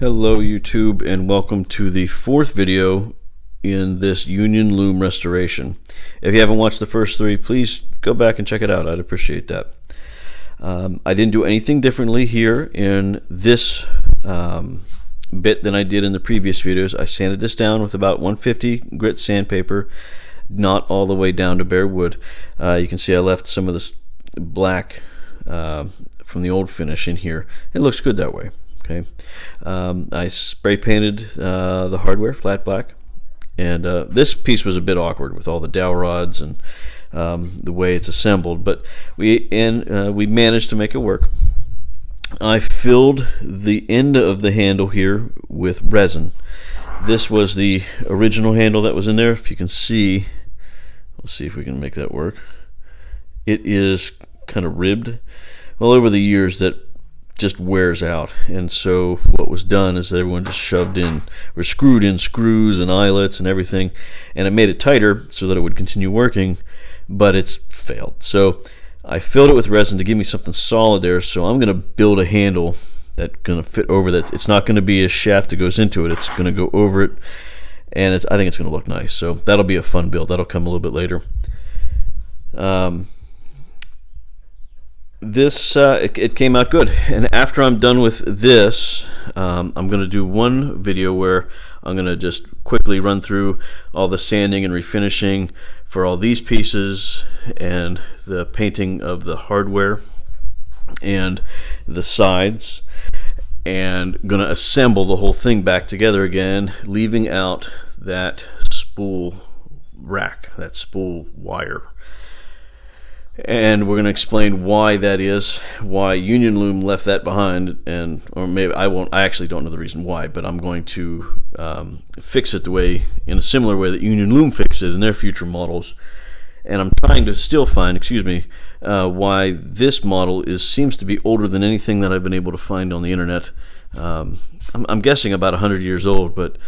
Hello YouTube, and welcome to the fourth video in this Union Loom restoration. If you haven't watched the first three, please go back and check it out. I'd appreciate that. I didn't do anything differently here in this bit than I did in the previous videos. I sanded this down with about 150 grit sandpaper, not all the way down to bare wood. You can see I left some of this black from the old finish in here. It looks good that way. Okay, I spray painted the hardware flat black, and this piece was a bit awkward with all the dowel rods and the way it's assembled, but we managed to make it work. I filled the end of the handle here with resin. This was the original handle that was in there. If you can see, we'll see if we can make that work. It is kind of ribbed. Well, over the years that just wears out, and so what was done is that everyone just shoved in or screwed in screws and eyelets and everything, and it made it tighter so that it would continue working, but it's failed. So I filled it with resin to give me something solid there, so I'm going to build a handle that's going to fit over that. It's not going to be a shaft that goes into it, it's going to go over it, and I think it's going to look nice. So that'll be a fun build. That'll come a little bit later. It came out good, and after I'm done with this, I'm going to do one video where I'm going to just quickly run through all the sanding and refinishing for all these pieces and the painting of the hardware and the sides, and going to assemble the whole thing back together again, leaving out that spool rack, that spool wire. And we're going to explain why that is, why Union Loom left that behind, or maybe I won't. I actually don't know the reason why, but I'm going to fix it in a similar way that Union Loom fixed it in their future models. And I'm trying to still find, why this model seems to be older than anything that I've been able to find on the internet. I'm guessing about 100 years old, but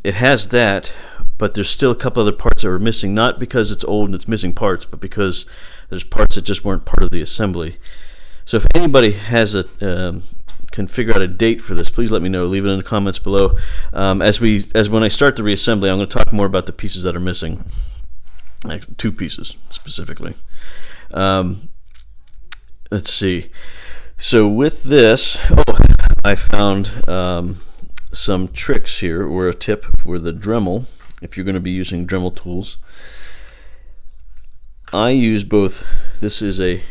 it has that. But there's still a couple other parts that were missing, not because it's old and it's missing parts, but because there's parts that just weren't part of the assembly. So if anybody has can figure out a date for this, please let me know. Leave it in the comments below. As when I start the reassembly, I'm going to talk more about the pieces that are missing, like two pieces specifically. Let's see. So with this, I found some tricks here, or a tip for the Dremel. If you're going to be using Dremel tools, I use both. This is a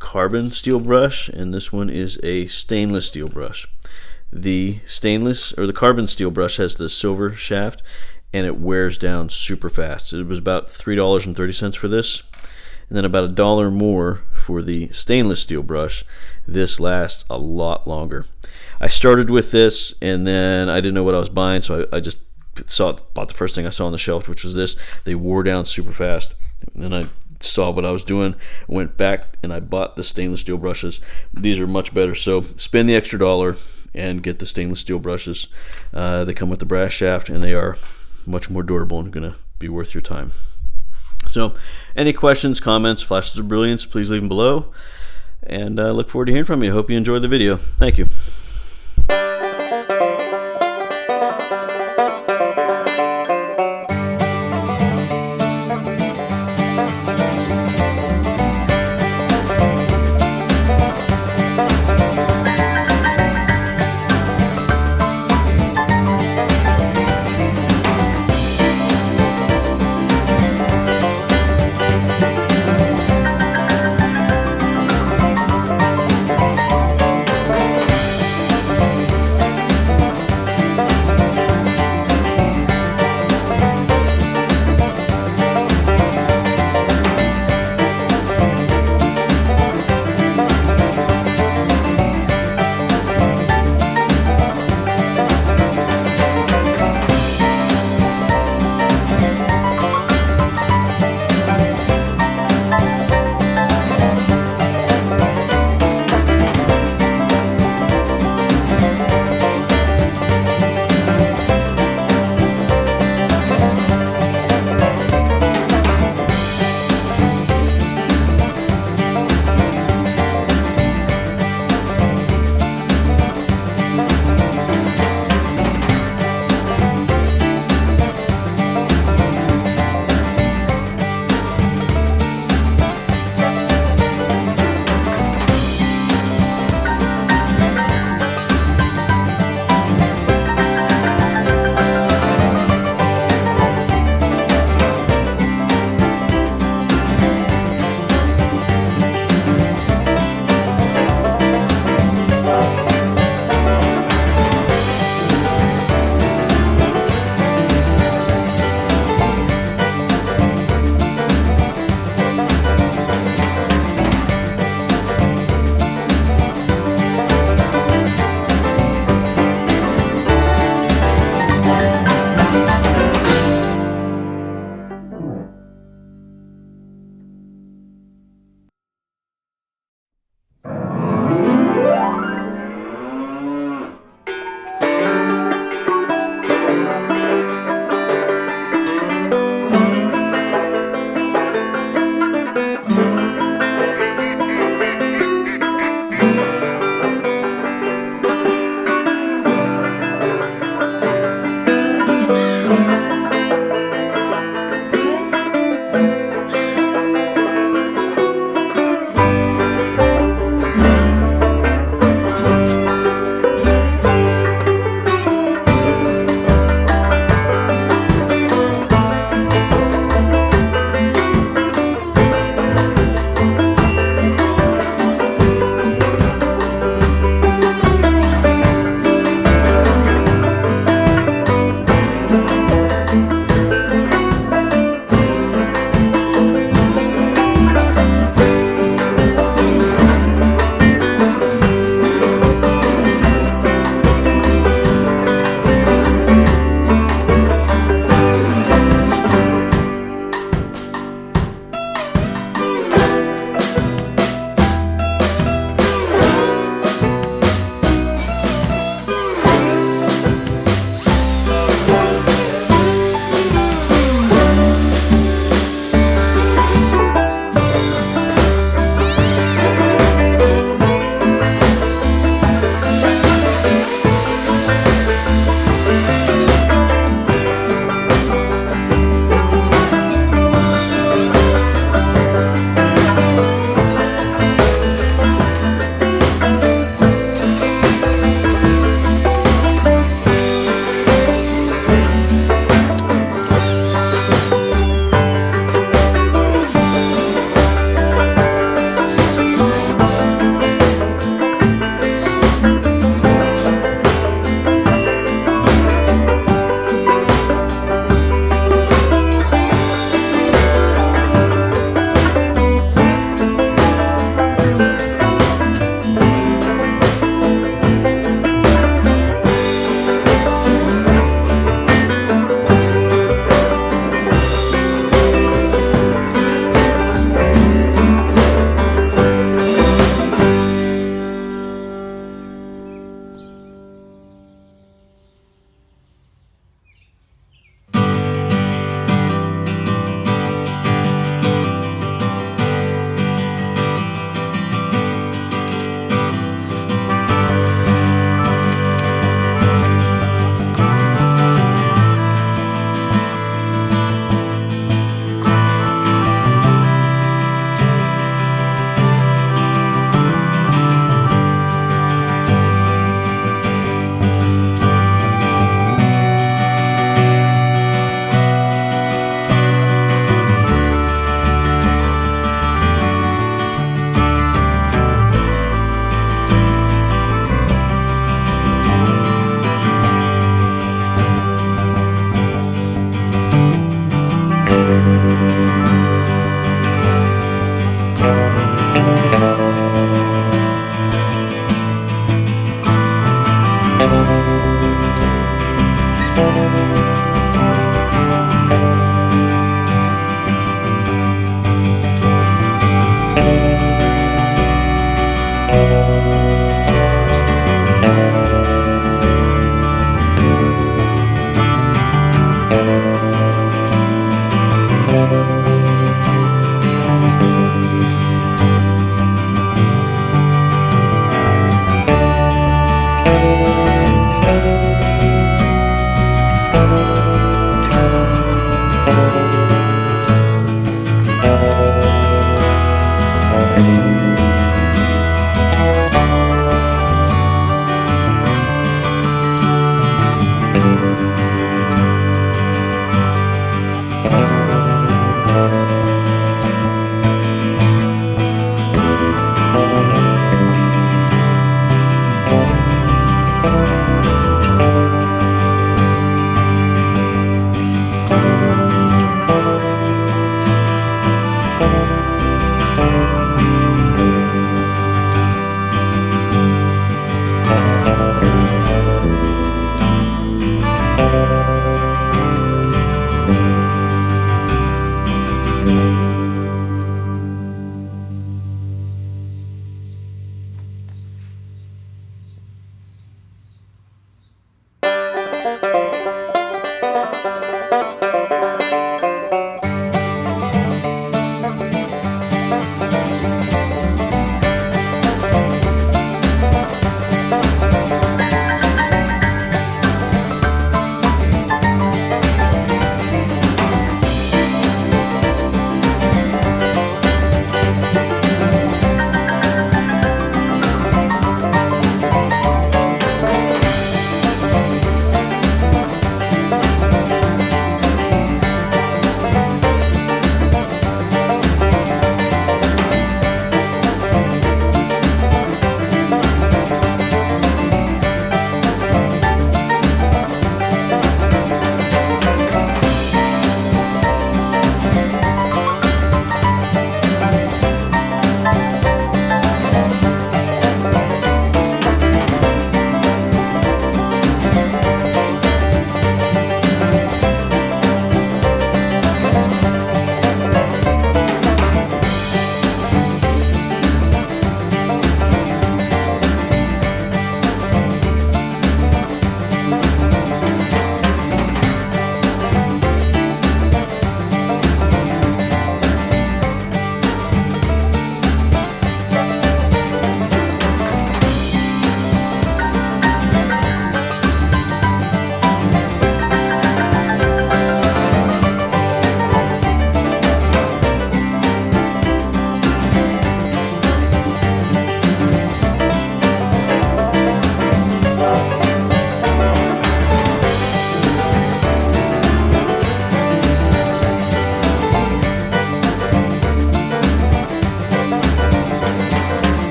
carbon steel brush, and this one is a stainless steel brush. The stainless or the carbon steel brush has the silver shaft, and it wears down super fast. It was about $3.30 for this, and then about $1 more for the stainless steel brush. This lasts a lot longer. I started with this, and then I didn't know what I was buying, so I just bought the first thing I saw on the shelf, which was this. They wore down super fast. And then I saw what I was doing, went back, and I bought the stainless steel brushes. These are much better, so spend the extra $1 and get the stainless steel brushes. They come with the brass shaft, and they are much more durable and going to be worth your time. So any questions, comments, flashes of brilliance, please leave them below, and I look forward to hearing from you. Hope you enjoyed the video. Thank you.